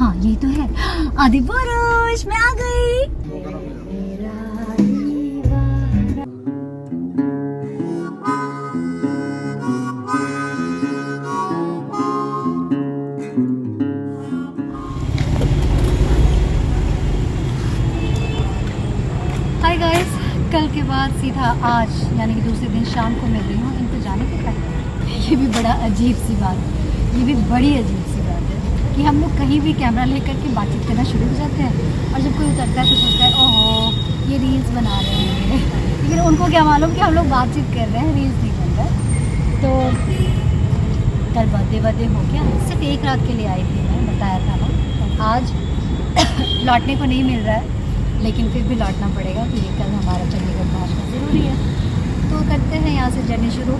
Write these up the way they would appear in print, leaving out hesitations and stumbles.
हाँ यही तो है, आदि पुरुष मैं आ गई। हाय गाइस, कल के बाद सीधा आज यानी कि दूसरे दिन शाम को मिल रही हूँ इनको जाने के पहले। ये भी बड़ा अजीब सी बात है, ये भी बड़ी अजीब सी बात है कि हम लोग कहीं भी कैमरा लेकर के बातचीत करना शुरू हो जाते हैं और जब कोई उतरता है तो सोचता है ओहो ये रील्स बना रहे हैं लेकिन उनको क्या मालूम कि हम लोग बातचीत कर रहे हैं, रील्स नहीं बन रहा है। तो कल बर्थडे हो गया, सिर्फ एक रात के लिए आई थी, मैं बताया था ना। आज लौटने को नहीं मिल रहा है लेकिन फिर भी लौटना पड़ेगा क्योंकि कल हमारा चंडीगढ़ पहुंचना ज़रूरी है। तो करते हैं यहाँ से जर्नी शुरू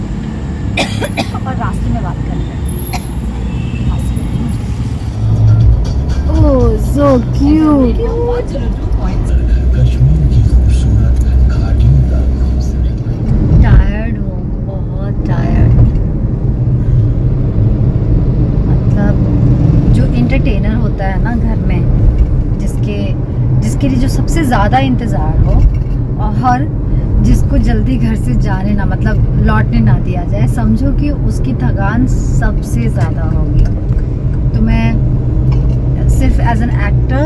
और रास्ते में बात करते हैं। ओह सो क्यूट। टायर्ड हूँ, बहुत टायर्ड। मतलब जो एंटरटेनर होता है ना घर में, जिसके लिए जो सबसे ज़्यादा इंतज़ार हो और जिसको जल्दी घर से जाने ना मतलब लौटने ना दिया जाए, समझो कि उसकी थकान सबसे ज़्यादा होगी। तो मैं सिर्फ एज एन एक्टर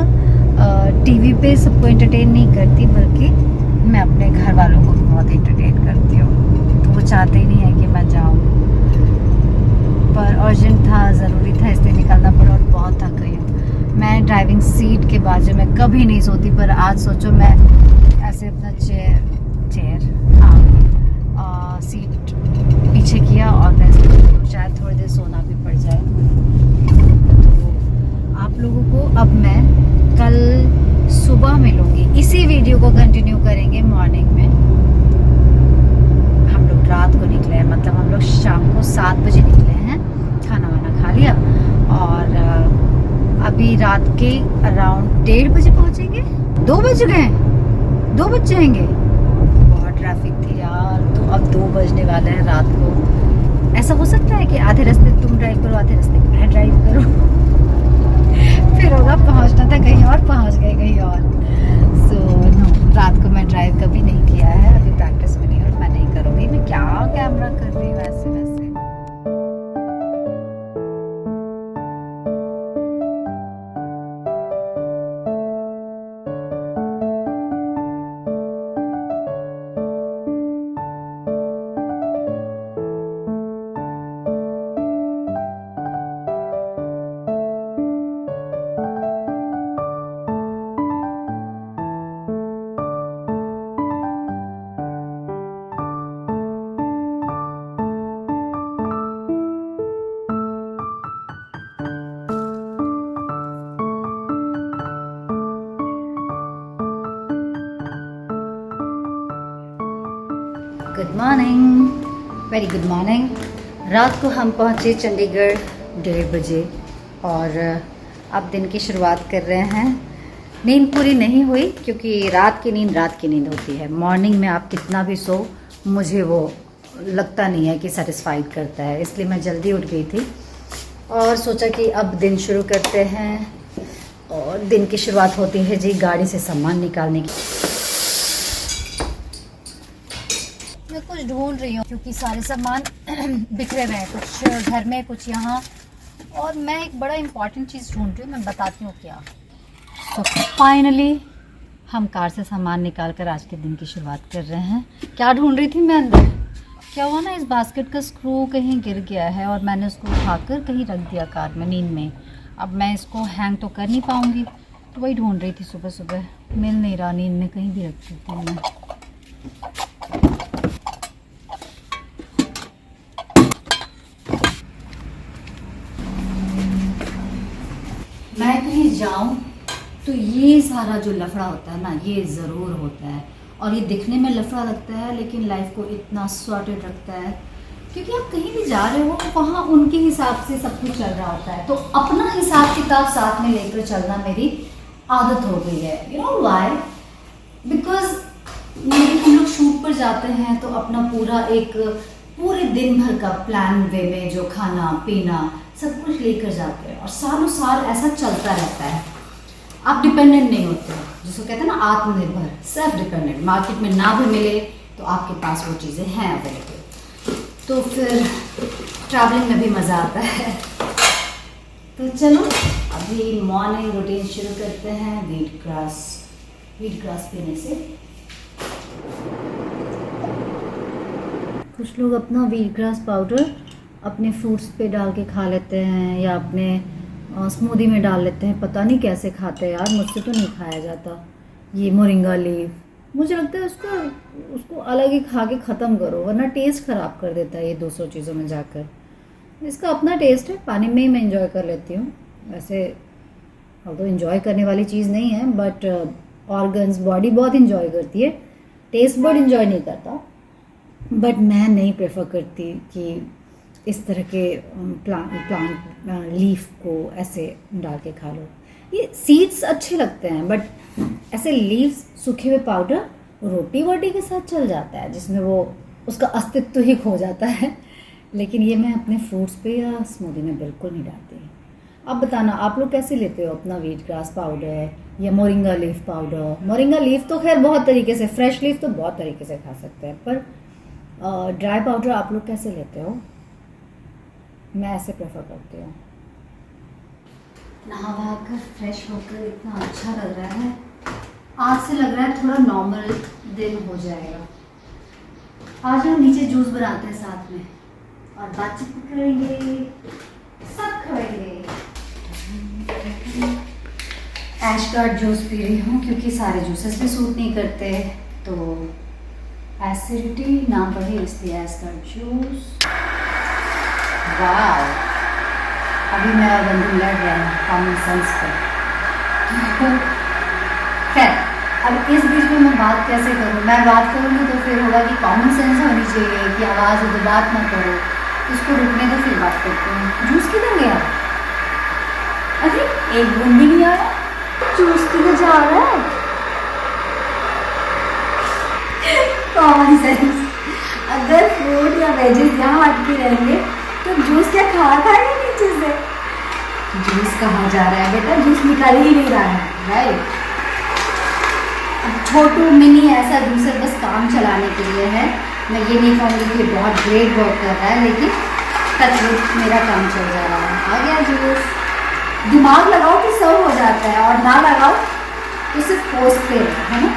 टीवी पे सबको एंटरटेन नहीं करती बल्कि मैं अपने घर वालों को बहुत एंटरटेन करती हूँ। तो वो चाहते ही नहीं है कि मैं जाऊँ, पर अर्जेंट था, ज़रूरी था, इसलिए निकलना पड़ा और बहुत थक गई हूँ। मैं ड्राइविंग सीट के बाजू में कभी नहीं सोती, पर आज सोचो मैं ऐसे अपना सीट पीछे किया और मैं शायद थोड़ी देर सोना भी पड़ जाए। तो आप लोगों को अब मैं कल सुबह मिलूंगी, इसी वीडियो को कंटिन्यू करेंगे मॉर्निंग में। हम लोग रात को निकले हैं, मतलब हम लोग शाम को 7 बजे निकले हैं, खाना वाना खा लिया और अभी रात के अराउंड 1:30 बजे पहुंचेंगे। 2 बज गए, 2 बज जाएंगे। बहुत ट्रैफिक थी यार, तो अब 2 बजने वाले हैं रात को। ऐसा हो सकता है कि आधे रास्ते तुम ड्राइव करो, आधे रास्ते मैं ड्राइव करूं फिर होगा पहुंचना था कहीं और, पहुंच गए कहीं और। सो नो, रात को मैं ड्राइव कभी नहीं किया है, अभी प्रैक्टिस में नहीं और मैं नहीं करूँगी। मैं क्या कैमरा कर रही हूँ ऐसे वैसे। Good morning, very good morning. रात को हम पहुँचे चंडीगढ़ 1:30 बजे और अब दिन की शुरुआत कर रहे हैं। नींद पूरी नहीं हुई क्योंकि रात की नींद होती है। मॉर्निंग में आप कितना भी सो, मुझे वो लगता नहीं है कि सेटिस्फाइड करता है, इसलिए मैं जल्दी उठ गई थी और सोचा कि अब दिन शुरू करते हैं। और दिन की शुरुआत होती है जी गाड़ी से सामान निकालने की। मैं कुछ ढूंढ रही हूँ क्योंकि सारे सामान बिखरे हुए हैं, कुछ घर में कुछ यहाँ, और मैं एक बड़ा इम्पॉर्टेंट चीज़ ढूंढ रही हूँ, मैं बताती हूँ क्या। तो फाइनली हम कार से सामान निकाल कर आज के दिन की शुरुआत कर रहे हैं। क्या ढूंढ रही थी मैं अंदर, क्या हुआ ना, इस बास्केट का स्क्रू कहीं गिर गया है और मैंने उसको उठाकर कहीं रख दिया कार में नींद में। अब मैं इसको हैंग तो कर नहीं पाऊँगी, तो वही ढूंढ रही थी सुबह सुबह, मिल नहीं रहा, नींद में कहीं भी रख दी थी मैं। मैं कहीं जाऊं तो ये सारा जो लफड़ा होता है ना, ये ज़रूर होता है। और ये दिखने में लफड़ा लगता है लेकिन लाइफ को इतना सॉर्टेड रखता है, क्योंकि आप कहीं भी जा रहे हो वहाँ उनके हिसाब से सब कुछ चल रहा होता है। तो अपना हिसाब किताब साथ में लेकर चलना मेरी आदत हो गई है। You know why? बिकॉज हम लोग शूट पर जाते हैं तो अपना पूरे दिन भर का प्लान वे में जो खाना पीना सब कुछ लेकर जाते हैं और सालों साल ऐसा चलता रहता है। आप डिपेंडेंट नहीं होते हो, जिसको कहते हैं ना आत्मनिर्भर, सेल्फ डिपेंडेंट। मार्केट में ना भी मिले तो आपके पास वो चीज़ें हैं अवेलेबल, तो फिर ट्रैवलिंग में भी मज़ा आता है। तो चलो अभी मॉर्निंग रूटीन शुरू करते हैं वीट ग्रास पीने से। कुछ लोग अपना वीट ग्रास पाउडर अपने फ्रूट्स पे डाल के खा लेते हैं या अपने स्मूदी में डाल लेते हैं, पता नहीं कैसे खाते हैं यार, मुझसे तो नहीं खाया जाता। ये मोरिंगा लीफ, मुझे लगता है उसको अलग ही खा के ख़त्म करो, वरना टेस्ट ख़राब कर देता है ये 200 चीज़ों में जाकर। इसका अपना टेस्ट है, पानी में ही मैं इंजॉय कर लेती हूँ। वैसे अब तो इंजॉय करने वाली चीज़ नहीं है, बट ऑर्गन्स बॉडी बहुत इंजॉय करती है, टेस्ट बर्ड इंजॉय नहीं करता। बट मैं नहीं प्रेफर करती कि इस तरह के प्लांट लीफ को ऐसे डाल के खा लो। ये सीड्स अच्छे लगते हैं, बट ऐसे लीव्स सूखे हुए पाउडर रोटी वोटी के साथ चल जाता है, जिसमें वो उसका अस्तित्व ही खो जाता है। लेकिन ये मैं अपने फ्रूट्स पे या स्मूदी में बिल्कुल नहीं डालती। आप बताना आप लोग कैसे लेते हो अपना वीट ग्रास पाउडर या moringa leaf powder. Moringa leaf तो खैर बहुत तरीके से, फ्रेश लीफ तो बहुत तरीके से खा सकते हैं, पर ड्राई पाउडर आप लोग कैसे लेते हो? मैं ऐसे प्रेफर करती हूँ। नहा कर फ्रेश होकर इतना अच्छा लग रहा है, आज से लग रहा है थोड़ा नॉर्मल दिन हो जाएगा। आज हम नीचे जूस बनाते हैं साथ में और बातचीत करेंगे, सब खाएंगे। एशगार्ड जूस पी रही हूँ क्योंकि सारे जूसेस भी सूट नहीं करते, तो एसिडिटी ना बढ़े इसलिए एशगार्ड जूस। वाह, अभी मेरा बंधु लड़ रहा है कॉमन सेंस पर। खैर, अब इस बीच में मैं बात कैसे करूँ? मैं बात करूँगी तो फिर होगा कि कॉमन सेंस होनी चाहिए कि आवाज़ हो तो बात ना करो, इसको रुकने तो फिर बात करते हैं। जूस किधर गया? अरे एक बूंद भी नहीं आया, जूस किधर जा रहा है? Common sense. अगर फ्रूट या वेजेस यहाँ अटके रहेंगे तो जूस क्या खाएगा नीचे से? जूस कहाँ जा रहा है बेटा? जूस निकाल ही नहीं रहा है, राइट? छोटू मिनी ऐसा जूसर बस काम चलाने के लिए है। मैं ये नहीं कहूँगी कि बहुत ग्रेट वर्क कर रहा है, लेकिन टचवुड मेरा काम चल जा रहा है। आ गया जूस। दिमाग लगाओ तो सर्व हो जाता है, और ना लगाओ तो सिर्फ पोस्टते है ना।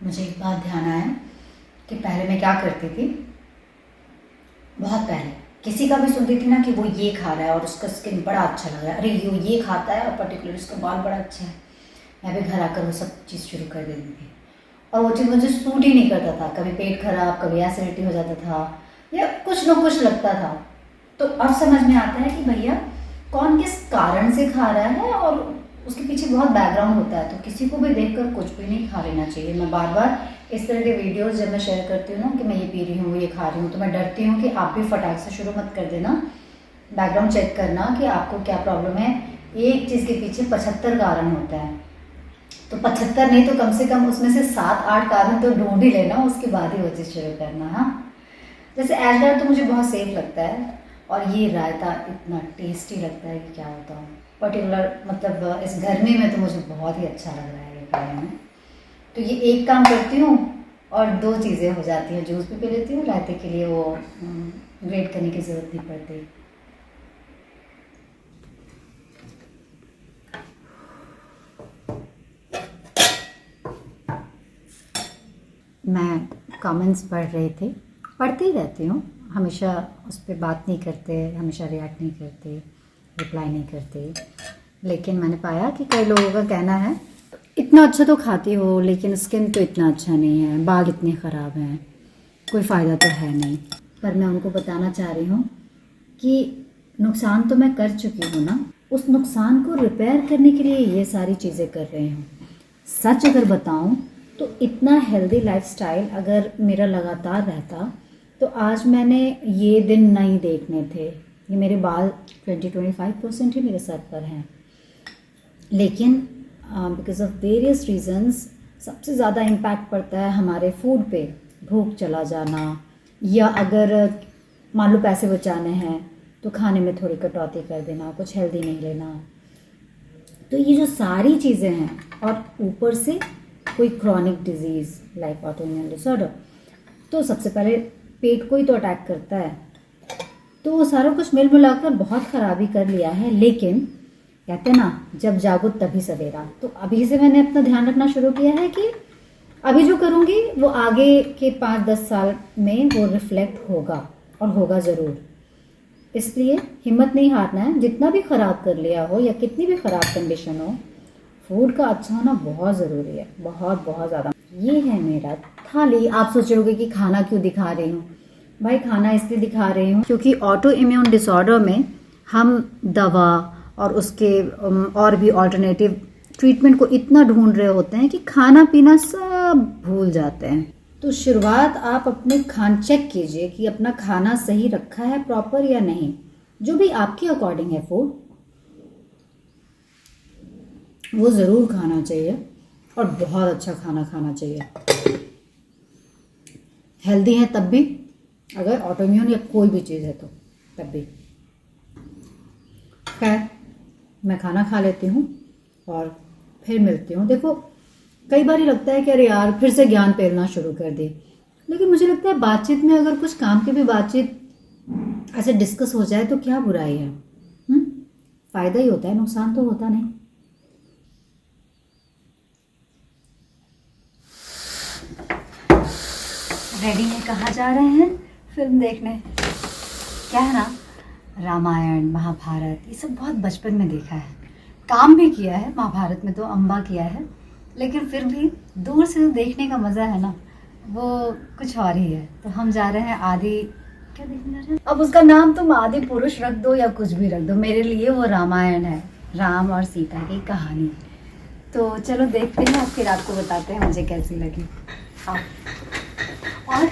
मुझे एक बात ध्यान आया कि पहले मैं क्या करती थी, बहुत पहले किसी का भी सुनती थी ना कि वो ये खा रहा है और उसका स्किन बड़ा अच्छा लग रहा है, अरे ये खाता है और पर्टिकुलर उसका बाल बड़ा अच्छा है, मैं भी घर आकर वो सब चीज़ शुरू कर देती थी और वो चीज़ मुझे सूट ही नहीं करता था। कभी पेट खराब, कभी एसिडिटी हो जाता था या कुछ न कुछ लगता था। तो अब समझ में आता है कि भैया कौन किस कारण से खा रहा है और उसके पीछे बहुत बैकग्राउंड होता है। तो किसी को भी देखकर कुछ भी नहीं खा लेना चाहिए। मैं बार बार इस तरह के वीडियोस जब मैं शेयर करती हूँ ना कि मैं ये पी रही हूँ, ये खा रही हूँ, तो मैं डरती हूँ कि आप भी फटाक से शुरू मत कर देना। बैकग्राउंड चेक करना कि आपको क्या प्रॉब्लम है। एक चीज़ के पीछे 75 कारण होता है, तो 75 नहीं तो कम से कम उसमें से 7-8 कारण तो ढूंढ ही लेना, उसके बाद ही वो चीज़ शुरू करना। हाँ, जैसे एशगार्ड तो मुझे बहुत सेफ लगता है और ये रायता इतना टेस्टी लगता है कि क्या होता है। पर्टिकुलर मतलब इस गर्मी में तो मुझे बहुत ही अच्छा लग रहा है ये खाने में। तो ये एक काम करती हूँ और 2 चीज़ें हो जाती हैं, जूस भी पी लेती हूँ, रायते के लिए वो ग्रेट करने की ज़रूरत नहीं पड़ती। मैं कमेंट्स पढ़ रही थी, पढ़ती ही रहती हूँ, हमेशा उस पर बात नहीं करते, हमेशा रिएक्ट नहीं करते, रिप्लाई नहीं करते। लेकिन मैंने पाया कि कई लोगों का कहना है इतना अच्छा तो खाती हो लेकिन स्किन तो इतना अच्छा नहीं है, बाल इतने ख़राब हैं, कोई फ़ायदा तो है नहीं। पर मैं उनको बताना चाह रही हूँ कि नुकसान तो मैं कर चुकी हूँ ना, उस नुकसान को रिपेयर करने के लिए ये सारी चीज़ें कर रही हूँ। सच अगर बताऊँ तो इतना हेल्दी लाइफस्टाइल अगर मेरा लगातार रहता तो आज मैंने ये दिन नहीं देखने थे। ये मेरे बाल 20-25% ही मेरे सर पर हैं, लेकिन बिकॉज ऑफ वेरियस रीजंस सबसे ज़्यादा इम्पैक्ट पड़ता है हमारे फूड पे, भूख चला जाना, या अगर मान लो पैसे बचाने हैं तो खाने में थोड़ी कटौती कर देना, कुछ हेल्दी नहीं लेना। तो ये जो सारी चीज़ें हैं, और ऊपर से कोई chronic disease like autoimmune disorder, तो सबसे पहले पेट को ही तो अटैक करता है। तो वो सारा कुछ मिल मिलाकर बहुत ख़राबी कर लिया है। लेकिन कहते हैं ना, जब जागो तभी सवेरा। तो अभी से मैंने अपना ध्यान रखना शुरू किया है कि अभी जो करूँगी वो आगे के 5-10 साल में वो रिफ्लेक्ट होगा, और होगा ज़रूर। इसलिए हिम्मत नहीं हारना है। जितना भी ख़राब कर लिया हो या कितनी भी ख़राब कंडीशन हो, फूड का अच्छा होना बहुत ज़रूरी है, बहुत बहुत ज़्यादा। ये है मेरा थाली। आप सोच रहे होगे कि खाना क्यों दिखा रही हूँ। भाई खाना इसलिए दिखा रही हूँ क्योंकि ऑटो इम्यून डिसऑर्डर में हम दवा और उसके और भी ऑल्टरनेटिव ट्रीटमेंट को इतना ढूंढ रहे होते हैं कि खाना पीना सब भूल जाते हैं। तो शुरुआत आप अपने चेक कीजिए कि अपना खाना सही रखा है प्रॉपर या नहीं। जो भी आपके अकॉर्डिंग है फूड, वो ज़रूर खाना चाहिए, और बहुत अच्छा खाना खाना चाहिए। हेल्दी है तब भी, अगर ऑटोइम्यून या कोई भी चीज़ है तो तब भी। खैर, मैं खाना खा लेती हूँ और फिर मिलती हूँ। देखो, कई बार लगता है कि अरे यार फिर से ज्ञान फैलना शुरू कर दी, लेकिन मुझे लगता है बातचीत में अगर कुछ काम की भी बातचीत ऐसे डिस्कस हो जाए तो क्या बुराई है। फ़ायदा ही होता है, नुकसान तो होता नहीं। रेडी है, कहाँ जा रहे हैं? फिल्म देखने। क्या है ना, रामायण महाभारत ये सब बहुत बचपन में देखा है, काम भी किया है। महाभारत में तो अम्बा किया है, लेकिन फिर भी दूर से देखने का मज़ा है ना, वो कुछ और ही है। तो हम जा रहे हैं आदि, क्या देखने जा रहे हैं? अब उसका नाम तुम आदि पुरुष रख दो या कुछ भी रख दो, मेरे लिए वो रामायण है, राम और सीता की कहानी। तो चलो देखते हैं, फिर आपको बताते हैं मुझे कैसी लगी। और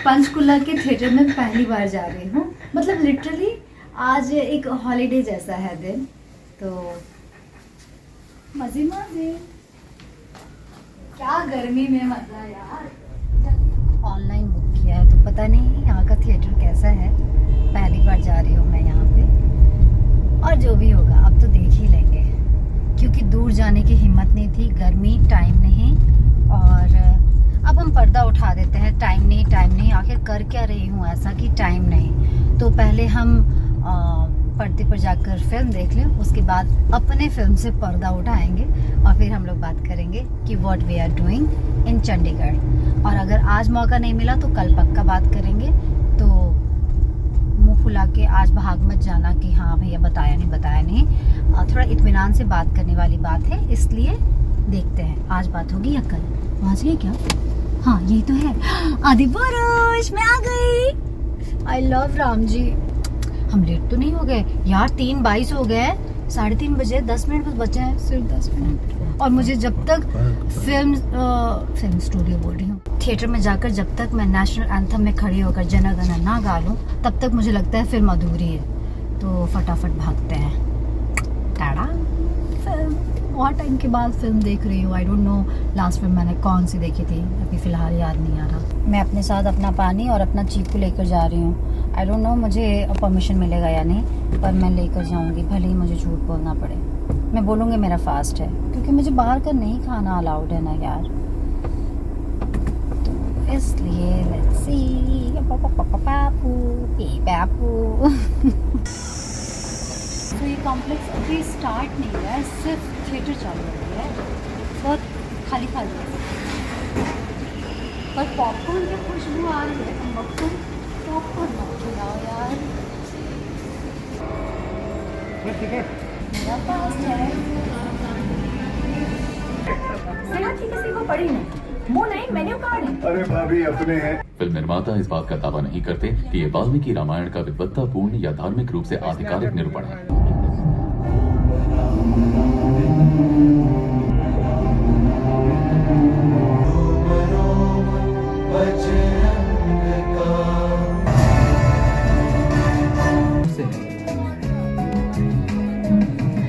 पंचकुला के थिएटर में पहली बार जा रही हूँ, मतलब लिटरली आज एक हॉलीडे जैसा है दिन, तो मजे मजे। क्या गर्मी में मजा यार। ऑनलाइन बुक किया है, तो पता नहीं यहाँ का थिएटर कैसा है। पहली बार जा रही हूँ मैं यहाँ पे, और जो भी होगा अब तो देख ही लेंगे, क्योंकि दूर जाने की हिम्मत नहीं थी, गर्मी, टाइम नहीं। और अब हम पर्दा उठा देते हैं, टाइम नहीं, आखिर कर क्या रही हूँ ऐसा कि टाइम नहीं। तो पहले हम पर्दे पर जाकर फिल्म देख लें, उसके बाद अपने फिल्म से पर्दा उठाएंगे, और फिर हम लोग बात करेंगे कि what we are doing in Chandigarh. और अगर आज मौका नहीं मिला तो कल पक्का बात करेंगे। तो मुँह फुला के आज भाग मत जाना कि हाँ भैया बताया नहीं। थोड़ा इत्मीनान से बात करने वाली बात है, इसलिए देखते हैं आज बात होगी या कल। पहुँच गए क्या? हाँ यही तो है, आदि पुरुष मैं आ गई। I love Ram ji. हम लेट तो नहीं हो गए यार? 3:22 हो गए, 3:30 बजे, 10 मिनट बस बचे हैं, सिर्फ 10 मिनट। और मुझे जब तक फिल्म स्टूडियो बोल रही हूँ, थिएटर में जाकर जब तक मैं नेशनल एंथम में खड़ी होकर जन गण ना गा लूँ, तब तक मुझे लगता है फिल्म अधूरी है। तो फटाफट भागते हैं। टाड़ा। फिल्म बहुत टाइम के बाद फिल्म देख रही हूँ। I don't know last film मैंने कौन सी देखी थी, अभी फ़िलहाल याद नहीं आ रहा। मैं अपने साथ अपना पानी और अपना चीकू लेकर जा रही हूँ। आई डोंट नो मुझे परमिशन मिलेगा या नहीं, पर मैं लेकर जाऊँगी, भले ही मुझे झूठ बोलना पड़े। मैं बोलूँगी मेरा फास्ट है, क्योंकि मुझे बाहर का नहीं खाना अलाउड है ना यार। तो इसलिए लेट्स सी। तो ये कॉम्प्लेक्स अभी स्टार्ट नहीं हुआ है, सिर्फ थिएटर चालू हो गया है, बहुत खाली है। पर पॉपकॉर्न की खुशबू आ रही है। पॉपकॉर्न मत खिलाओ यार। मेरा फास्ट है। किसी को पड़ी नहीं, मुँह नहीं, मेन्यू कार्ड है। अरे भाभी अपने हैं। फिल्म निर्माता इस बात का दावा नहीं करते कि ये वाल्मीकि रामायण का विद्वत्तापूर्ण या धार्मिक रूप से आधिकारिक निरूपण है।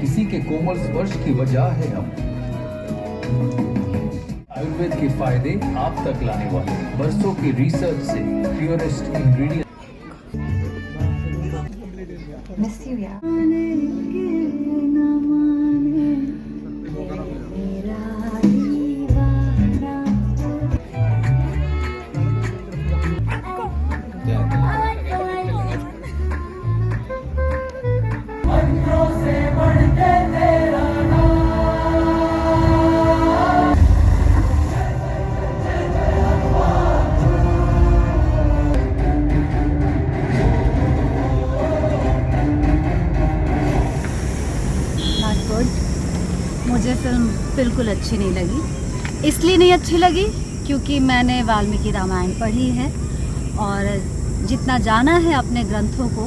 किसी के कोमल स्पर्श की वजह है हम। आयुर्वेद के फायदे आप तक लाने वाले बरसों की रिसर्च से प्योरेस्ट इंग्रेडिएंट। मिस यू यार। मुझे फिल्म बिल्कुल अच्छी नहीं लगी। इसलिए नहीं अच्छी लगी क्योंकि मैंने वाल्मीकि रामायण पढ़ी है और जितना जाना है अपने ग्रंथों को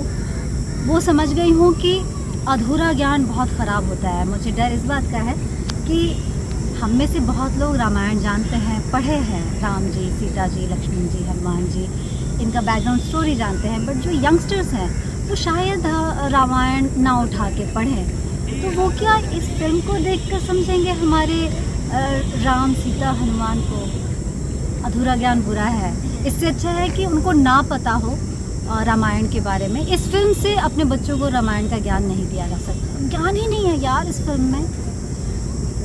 वो समझ गई हूँ कि अधूरा ज्ञान बहुत ख़राब होता है। मुझे डर इस बात का है कि हम में से बहुत लोग रामायण जानते हैं, पढ़े हैं, राम जी, सीता जी, लक्ष्मण जी, हनुमान जी, इनका बैकग्राउंड स्टोरी जानते हैं, बट जो यंगस्टर्स हैं वो शायद रामायण ना उठा के पढ़ें, तो वो क्या इस फिल्म को देखकर समझेंगे हमारे राम, सीता, हनुमान को। अधूरा ज्ञान बुरा है। इससे अच्छा है कि उनको ना पता हो रामायण के बारे में। इस फिल्म से अपने बच्चों को रामायण का ज्ञान नहीं दिया जा सकता। ज्ञान ही नहीं है यार इस फिल्म में।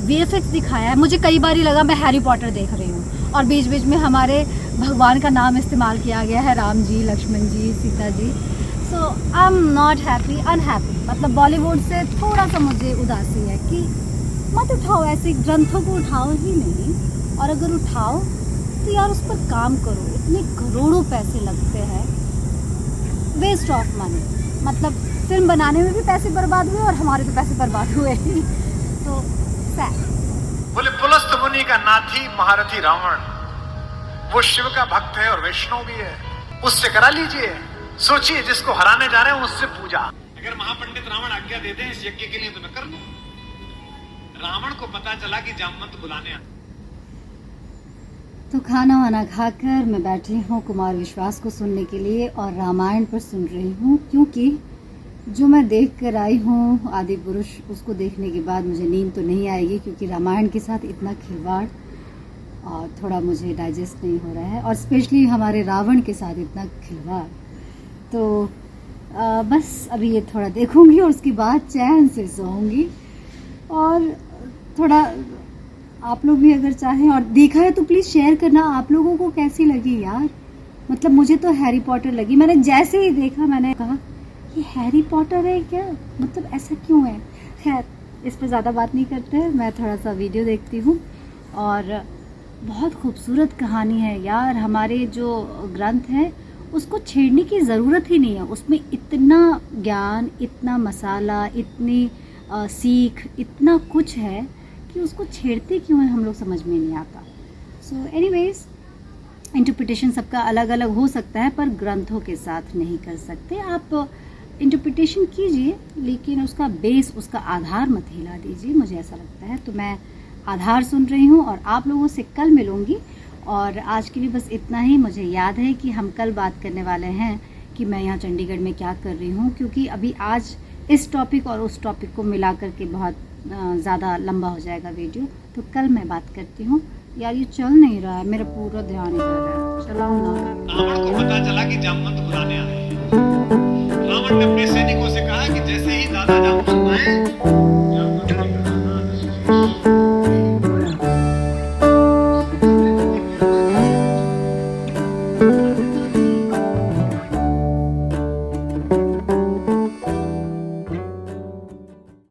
VFX दिखाया है, मुझे कई बार ही लगा मैं हैरी पॉटर देख रही हूँ और बीच बीच में हमारे भगवान का नाम इस्तेमाल किया गया है, Ram ji, Lakshman ji, Sita ji. So I am not happy, unhappy. मतलब बॉलीवुड से थोड़ा सा मुझे उदासी है कि मत उठाओ, ऐसे ग्रंथों को उठाओ ही नहीं, और अगर उठाओ तो यार उस पर काम करो। इतने करोड़ों पैसे लगते हैं, वेस्ट ऑफ मनी। मतलब फिल्म बनाने में भी पैसे बर्बाद हुए और हमारे तो पैसे बर्बाद हुए। तो सैड। बोले पुलस्त मुनि का नाथी महारथी रावण, वो शिव का भक्त है और वैष्णव भी है, उससे करा लीजिए। सोचिए जिसको हराने जा रहे हैं उससे पूजा। अगर महापंडित रावण आज्ञा दे दें इस यज्ञ के लिए तो मैं कर दूं। रावण को पता चला कि जामवंत बुलाने आ। तो खाना वाना खाकर मैं बैठी हूँ कुमार विश्वास को सुनने के लिए और रामायण पर सुन रही हूँ, क्योंकि जो मैं देख कर आई हूँ आदि पुरुष, उसको देखने के बाद मुझे नींद तो नहीं आएगी, क्योंकि रामायण के साथ इतना खिलवाड़ और थोड़ा मुझे डाइजेस्ट नहीं हो रहा है, और स्पेशली हमारे रावण के साथ इतना खिलवाड़। तो बस अभी ये थोड़ा देखूँगी और उसके बाद चैन से सोऊंगी। और थोड़ा आप लोग भी अगर चाहें और देखा है तो प्लीज़ शेयर करना आप लोगों को कैसी लगी यार। मतलब मुझे तो हैरी पॉटर लगी। मैंने जैसे ही देखा मैंने कहा ये हैरी पॉटर है क्या, मतलब ऐसा क्यों है। खैर इस पर ज़्यादा बात नहीं करते हैं, मैं थोड़ा सा वीडियो देखती हूँ। और बहुत खूबसूरत कहानी है यार। हमारे जो ग्रंथ हैं उसको छेड़ने की ज़रूरत ही नहीं है। उसमें इतना ज्ञान, इतना मसाला, इतनी सीख, इतना कुछ है कि उसको छेड़ते क्यों हैं हम लोग समझ में नहीं आता। सो एनीवेज, इंटरप्रिटेशन सबका अलग अलग हो सकता है, पर ग्रंथों के साथ नहीं कर सकते। आप इंटरप्रिटेशन कीजिए लेकिन उसका बेस, उसका आधार मत हिला दीजिए, मुझे ऐसा लगता है। तो मैं आधार सुन रही हूँ और आप लोगों से कल मिलूँगी। और आज के लिए बस इतना ही। मुझे याद है कि हम कल बात करने वाले हैं कि मैं यहाँ चंडीगढ़ में क्या कर रही हूँ, क्योंकि अभी आज इस टॉपिक और उस टॉपिक को मिला करके बहुत ज़्यादा लंबा हो जाएगा वीडियो। तो कल मैं बात करती हूँ। यार ये चल नहीं रहा है, मेरा पूरा ध्यान इधर है। चलाओ ना। रावण को पता चला कि जामवंत बुलाने आ रहे हैं। रावण ने अपने सैनिकों से कहा कि जैसे ही दादा जामवंत